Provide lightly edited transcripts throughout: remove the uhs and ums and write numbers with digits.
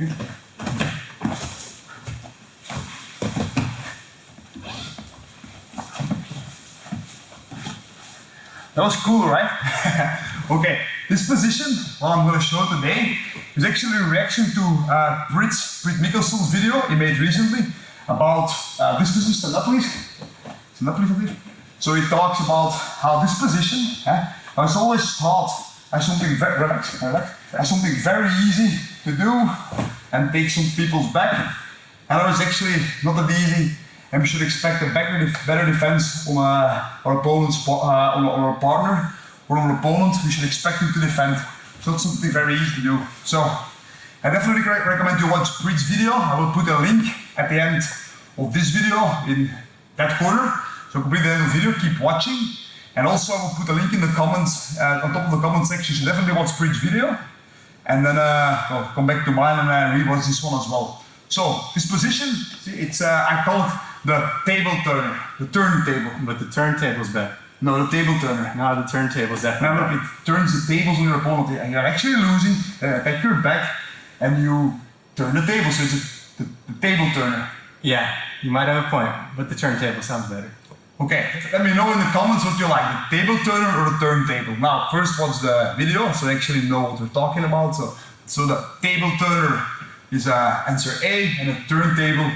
That was cool, right? Okay, this position, what I'm going to show today, is actually a reaction to Priit video he made recently about this position, So he talks about how this position was always thought as something very easy to do and take some people's back. And it was actually not that easy, and we should expect a better defense on our opponent's on our partner or on our opponent. We should expect him to defend. It's not something very easy to do. So I definitely recommend you watch Priit's video. I will put a link at the end of this video in that corner. So complete the end of the video, keep watching. And also I will put a link in the comments, on top of the comment section. So definitely watch Priit's video. And then well, come back to mine and rewatch this one as well. So this position, it's I call it the table turner, the turntable. But the turntable's better. No, the table turner. No, the turntable's definitely better. It turns the tables on your opponent, and you're actually losing. Attack your back, and you turn the table. So it's the table turner. Yeah, you might have a point, but the turntable sounds better. Okay, let me know in the comments what you like, the table turner or the turntable. Now, first watch the video so you actually know what we're talking about. So the table turner is answer A and the turntable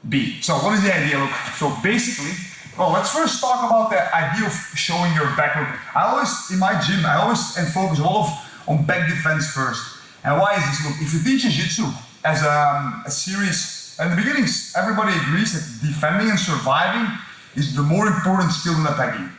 B. So what is the idea? Look, so basically, well, let's first talk about the idea of showing your back. Look, I always, in my gym, I always focus a lot on back defense first. And why is this? Look, if you teach Jiu-Jitsu as a series, in the beginning, everybody agrees that defending and surviving is the more important skill than attacking.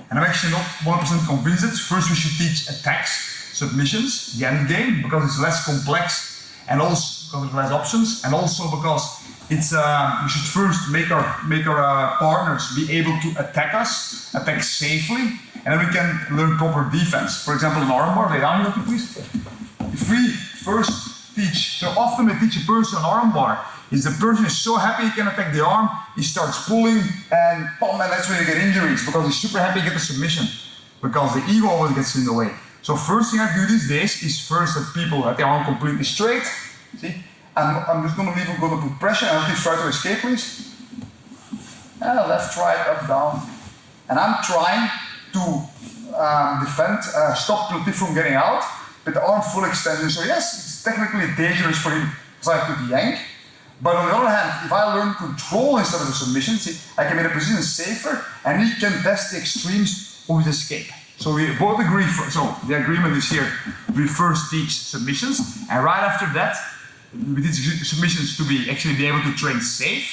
And I'm actually not 100% convinced that first we should teach attacks, submissions, the end game, because it's less complex, and also because there's less options, and also because it's we should first make our partners be able to attack us, attack safely, and then we can learn proper defense. For example, in armbar, lay down here, please. If we first teach, so often we teach a person an armbar, is the person is so happy he can attack the arm, he starts pulling, and boom, and that's where you get injuries, because he's super happy to get the submission, because the ego always gets in the way. So first thing I do these days is first that people have their arm completely straight. See? I'm just going to leave, I'm going to put pressure, and please try to escape, please. Left, right, up, down. And I'm trying to defend, stop Priit from getting out, with the arm full extension. So yes, it's technically dangerous for him, because I could yank. But on the other hand, if I learn control instead of the submission, see, I can make the position safer, and he can test the extremes of his escape. So we both agree, so the agreement is here, we first teach submissions, and right after that, we teach submissions to actually be able to train safe,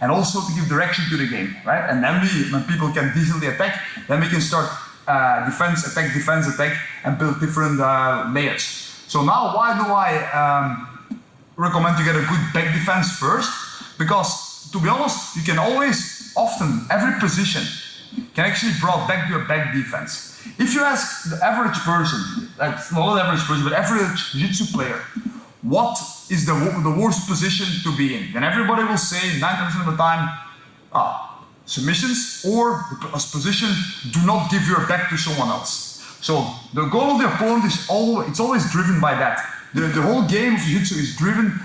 and also to give direction to the game, right? And then when people can decently attack, then we can start defense, attack, and build different layers. So now why do I recommend to get a good back defense first? Because, to be honest, you can always, often, every position can actually brought back to your back defense. If you ask the average person, that's not the average person, but average Jiu-Jitsu player, what is the worst position to be in? Then everybody will say 90% of the time, submissions or a position, do not give your back to someone else. So the goal of the opponent is always driven by that. The whole game of Jiu-Jitsu is driven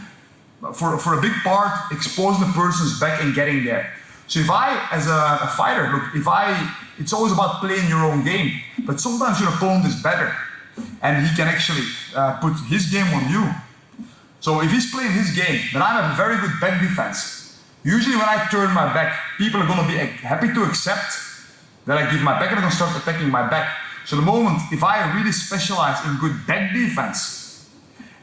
for a big part exposing the person's back and getting there. So if I, as a fighter, look, it's always about playing your own game, but sometimes your opponent is better and he can actually put his game on you. So if he's playing his game, then I have a very good back defense. Usually when I turn my back, people are going to be happy to accept that I give my back and they're going to start attacking my back. So the moment, if I really specialize in good back defense,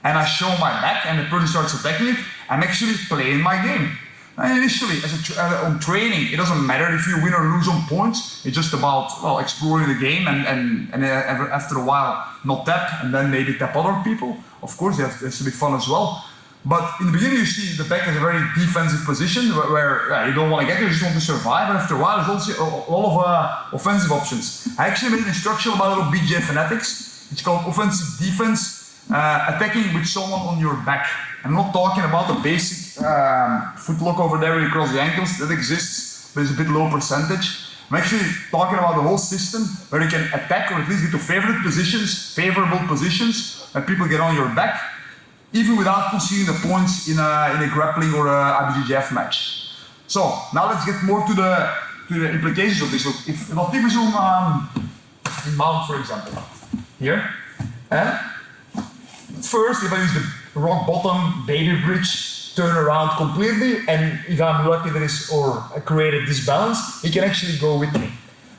and I show my back and the person starts attacking it, I'm actually playing my game. And initially, on training, it doesn't matter if you win or lose on points. It's just about, well, exploring the game and after a while not tap, and then maybe tap other people. Of course, it has to be fun as well. But in the beginning, you see the back is a very defensive position where you don't want to get there, you just want to survive. And after a while, there's also a lot of offensive options. I actually made an instruction about little BJ fanatics. It's called offensive defense. Attacking with someone on your back. I'm not talking about the basic foot lock over there where you cross the ankles. That exists, but it's a bit low percentage. I'm actually talking about the whole system where you can attack or at least get to favorable positions where people get on your back. even without conceding the points in a grappling or a IBJJF match. So now let's get more to the implications of this. Look, if Latif is on in mount, for example, here, and first if I use the rock bottom baby bridge, turn around completely, and if I'm lucky that is or I created this balance, he can actually go with me.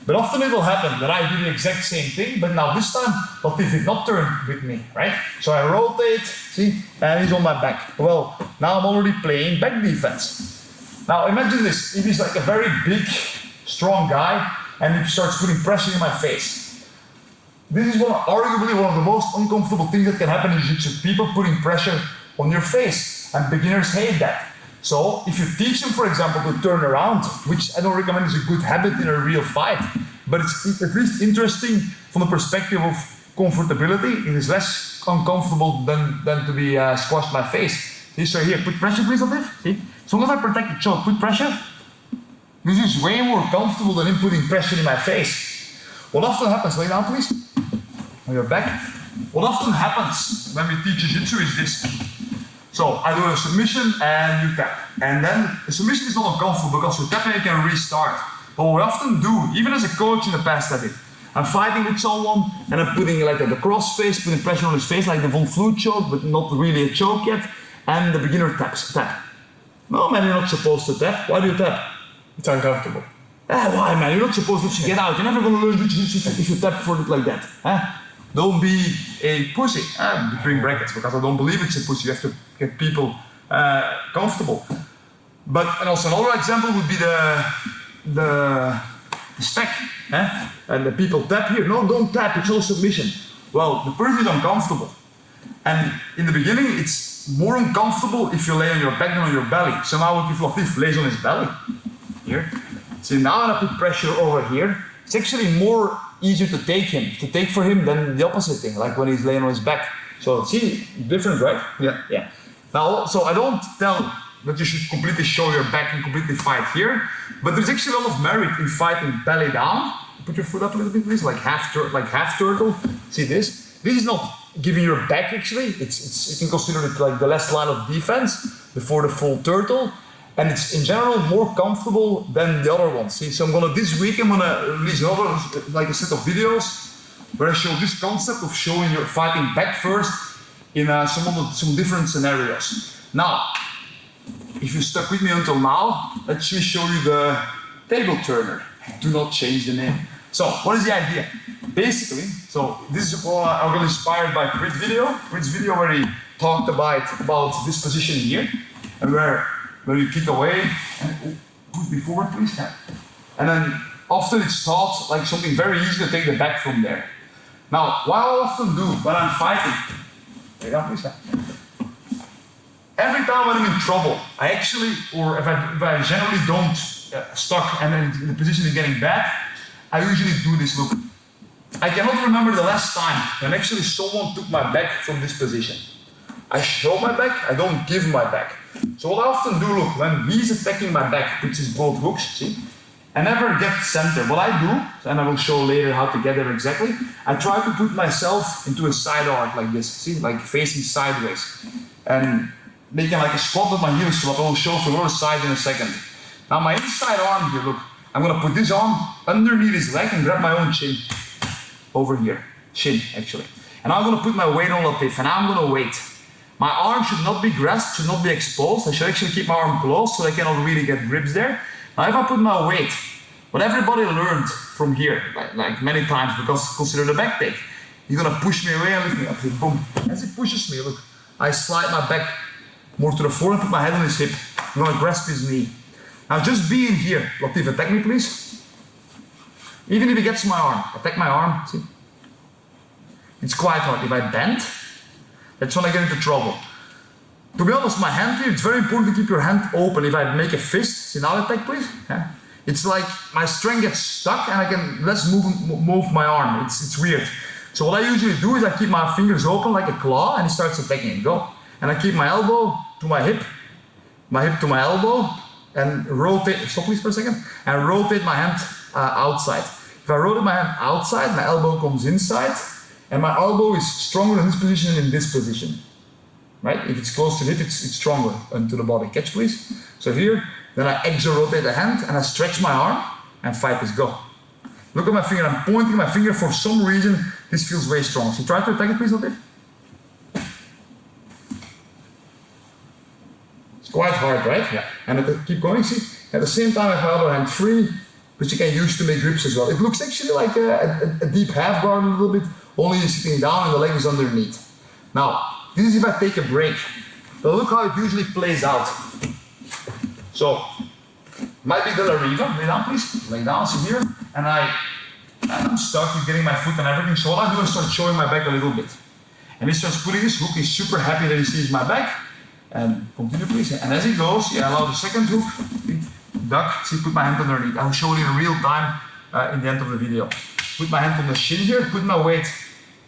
But often it will happen that I do the exact same thing, but now this time Latif did not turn with me, right? So I rotate, see, and he's on my back. Well, now I'm already playing back defense. Now imagine this, if he's like a very big, strong guy, and he starts putting pressure in my face. This is arguably one of the most uncomfortable things that can happen in Jiu-Jitsu, people putting pressure on your face, and beginners hate that. So if you teach them, for example, to turn around, which I don't recommend is a good habit in a real fight, but it's at least interesting from the perspective of comfortability. It is less uncomfortable than to be squashed in my face. See, so here, put pressure please, Latif. See? As long as I protect the choke, put pressure. This is way more comfortable than him putting pressure in my face. What often happens, lay down please, on your back. What often happens when we teach Jiu-Jitsu is this. So I do a submission and you tap. And then the submission is not uncomfortable because you tap and you can restart. But what I often do, even as a coach in the past I did, I'm fighting with someone and I'm putting like the cross face, putting pressure on his face like the Von Flue choke, but not really a choke yet. And the beginner taps, tap. No man, you're not supposed to tap. Why do you tap? It's uncomfortable. Why man, you're not supposed to get out. You're never going to learn Jiu-Jitsu if you tap for it like that. Don't be a pussy, between brackets, because I don't believe it's a pussy. You have to get people comfortable. But, and also another example would be the stack. And the people tap here. No, don't tap, it's all submission. Well, the person is uncomfortable. And in the beginning, it's more uncomfortable if you lay on your back than on your belly. So now if Latif lays on his belly, here. See, now I put pressure over here. It's actually more easier to take for him than the opposite thing, like when he's laying on his back. So see, different, right? Yeah. Now, so I don't tell that you should completely show your back and completely fight here, but there's actually a lot of merit in fighting belly down. Put your foot up a little bit, please, like half turtle. See this? This is not giving your back actually. You can consider it like the last line of defense before the full turtle. And it's in general more comfortable than the other ones. See, so this week I'm gonna release another, like a set of videos where I show this concept of showing your fighting back first in some different scenarios. Now, if you stuck with me until now, let me show you the table turner. Do not change the name. So, what is the idea? Basically, so this is I got inspired by Priit's video where he talked about this position here, and where you kick away and push me forward, please. And then often it's taught like something very easy to take the back from there. Now, what I often do when I'm fighting, please. Every time when I'm in trouble, I actually, or if I generally don't stuck and then the position is getting bad, I usually do this. Look, I cannot remember the last time when actually someone took my back from this position. I show my back, I don't give my back. So what I often do, look, when he's attacking my back, which is both hooks, see, I never get center. What I do, and I will show later how to get there exactly, I try to put myself into a side arc like this, see, like facing sideways. And making like a squat with my heels up. I will show from the other side in a second. Now my inside arm here, look, I'm gonna put this arm underneath his leg and grab my own chin. Over here, chin actually. And I'm gonna put my weight on Latif, and I'm gonna wait. My arm should not be grasped, should not be exposed. I should actually keep my arm closed so I cannot really get grips there. Now if I put my weight, what everybody learned from here, like many times, because consider the back take. He's gonna push me away and lift me up, boom. As he pushes me, look, I slide my back more to the floor and put my head on his hip. I'm gonna grasp his knee. Now just be in here. Latif, attack me please. Even if he gets my arm, attack my arm, see? It's quite hard. If I bend, that's when I get into trouble. To be honest, my hand here, it's very important to keep your hand open. If I make a fist, see now attack please. Yeah. It's like my strength gets stuck and I can less move my arm. It's weird. So what I usually do is I keep my fingers open like a claw and he starts attacking. Go. And I keep my elbow to my hip to my elbow, and rotate, stop please for a second, and rotate my hand outside. If I rotate my hand outside, my elbow comes inside, and my elbow is stronger in this position than in this position. right? If it's close to the hip, it's stronger into the body. Catch, please. So here, then I exo-rotate the hand and I stretch my arm and fight this, go. Look at my finger, I'm pointing my finger. For some reason, this feels very strong. So try to attack it, please, Latif. It's quite hard, right? Yeah. And keep going, see? At the same time, I have my other hand free, which you can use to make grips as well. It looks actually like a deep half guard a little bit, only you're sitting down and the leg is underneath. Now, this is if I take a break. But look how it usually plays out. So, might be the Lariva, lay down please, lay down, sit here, and I'm stuck with getting my foot and everything, so all I do is start showing my back a little bit. And he starts putting his hook, he's super happy that he sees my back, and continue please, and as he goes, I allow the second hook, duck, see, put my hand underneath. I'll show it in real time in the end of the video. Put my hand on the shin here, put my weight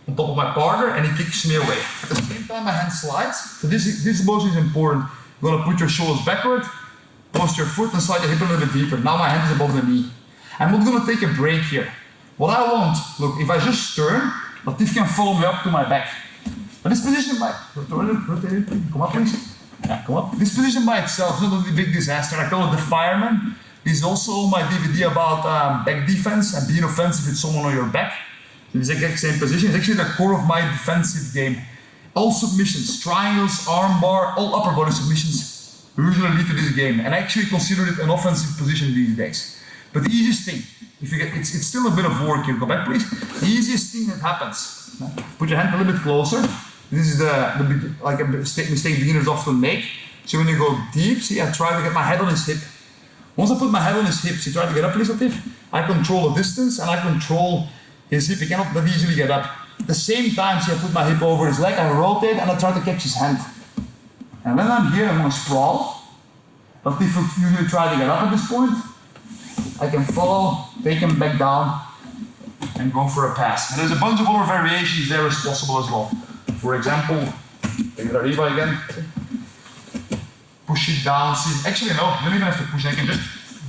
on top of my partner, and he kicks me away. At the same time, my hand slides, so this motion is important. You're gonna put your shoulders backward, post your foot and slide your hip a little bit deeper. Now my hand is above the knee. I'm not gonna take a break here. What I want, look, if I just turn, Latif can follow me up to my back. But this position by, rotate, come up please. Yeah, come up. This position by itself is not a big disaster. I call it the fireman. This is also my DVD about back defense and being offensive with someone on your back. It's the exact same position. It's actually the core of my defensive game. All submissions, triangles, arm bar, all upper body submissions usually lead to this game, and I actually consider it an offensive position these days. But the easiest thing, if you get, it's still a bit of work here. Go back, please. The easiest thing that happens. Put your hand a little bit closer. This is like a mistake beginners often make. So when you go deep, see, I try to get my head on his hip. Once I put my head on his hip, see, try to get up, please, Latif. I control the distance and I control his hip. He cannot that easily get up. At the same time, see, I put my hip over his leg, I rotate and I try to catch his hand. And when I'm here, I'm going to sprawl. But if you usually try to get up at this point, I can follow, take him back down, and go for a pass. And there's a bunch of other variations there as possible as well. For example, take the Arriba again. Push it down. See, actually, no, you don't even have to push. I can just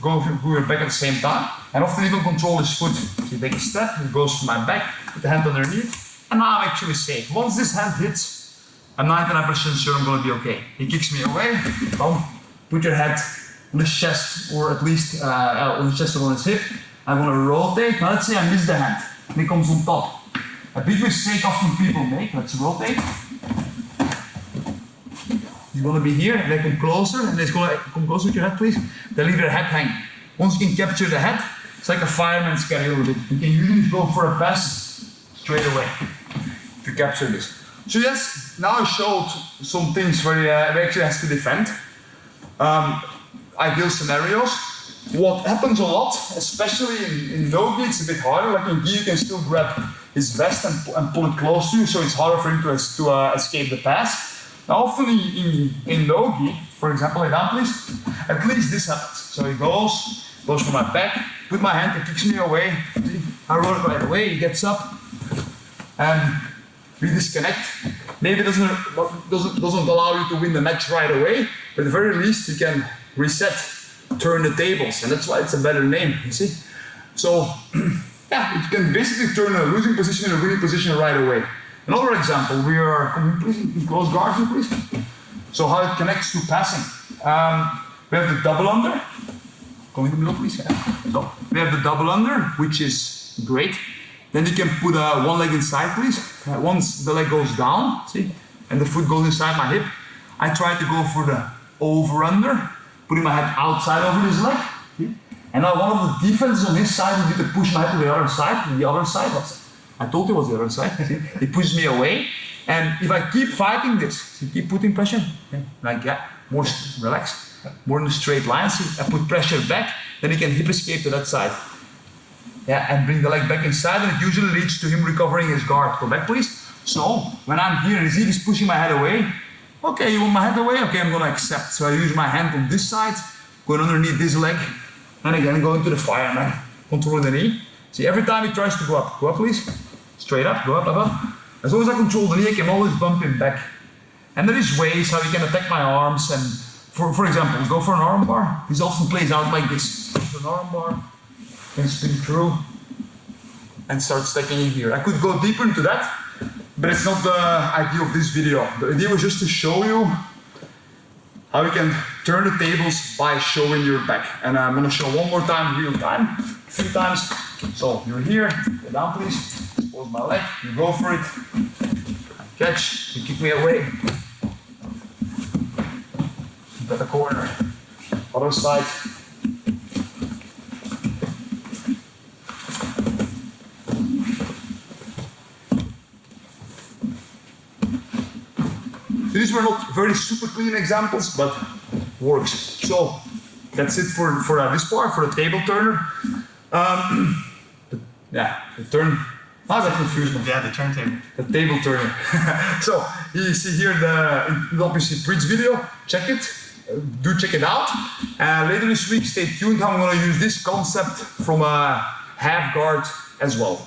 go back at the same time. And often even control his foot. So you take a step, he goes to my back, put the hand underneath, and now I'm actually safe. Once this hand hits, I'm 99% sure I'm going to be okay. He kicks me away. Boom. Put your head on his chest, or at least on his chest or on his hip. I'm going to rotate. Now let's say I miss the hand, and he comes on top. A big mistake often people make. Let's rotate. He's going to be here, and they come closer, and he's going to come closer with your head, please. They leave their head hang. Once you can capture the head, it's like a fireman's carry a little bit. You can usually go for a pass straight away to capture this. So yes, now I showed some things where he actually has to defend. Ideal scenarios. What happens a lot, especially in no-gi, it's a bit harder. Like in gi, you can still grab his vest and pull it close to you, so it's harder for him to escape the pass. Now often in no-gi, for example, lay down please, at least this happens. So he goes for my back, put my hand, he kicks me away, I roll it right away, he gets up, and we disconnect. Maybe it doesn't allow you to win the match right away, but at the very least you can reset, turn the tables, and that's why it's a better name, you see? So, yeah, you can basically turn a losing position in a winning position right away. Another example, we are, please, in close guard here, please. So how it connects to passing. We have the double under. Come in the middle, please. Yeah. So, we have the double under, which is great. Then you can put one leg inside, please. Once the leg goes down, see, and the foot goes inside my hip, I try to go for the over-under, putting my head outside over his leg. See? And now one of the defenses on his side would be to push my head to the other side. The other side, I told you it was the other side. He pushes me away. And if I keep fighting this, see, keep putting pressure, like that, more relaxed, more in the straight line. See, I put pressure back, then he can hip escape to that side. Yeah, and bring the leg back inside, and it usually leads to him recovering his guard. Go back, please. So, when I'm here, he's pushing my head away. Okay, you want my head away? Okay, I'm gonna accept. So I use my hand on this side, going underneath this leg, and again, going to the fireman. Control the knee. See, every time he tries to go up, please. Straight up, go up, up, up. As long as I control the knee, I can always bump him back. And there is ways how you can attack my arms, and for example, go for an arm bar. This often plays out like this. Go for an arm bar. Can spin through and start stacking in here. I could go deeper into that, But it's not the idea of this video. The idea was just to show you how you can turn the tables by showing your back. And I'm gonna show one more time, real time, a few times. So you're here, get down please, expose my leg, you go for it, catch, you kick me away. At the corner, other side. These were not very super clean examples, but works. So that's it for this part, for the table turner. The turn. How's that confusing? Yeah, the turntable. The table turner. So you see here obviously Priit's video. Check it. Do check it out. Later this week, stay tuned. I'm going to use this concept from a half guard as well.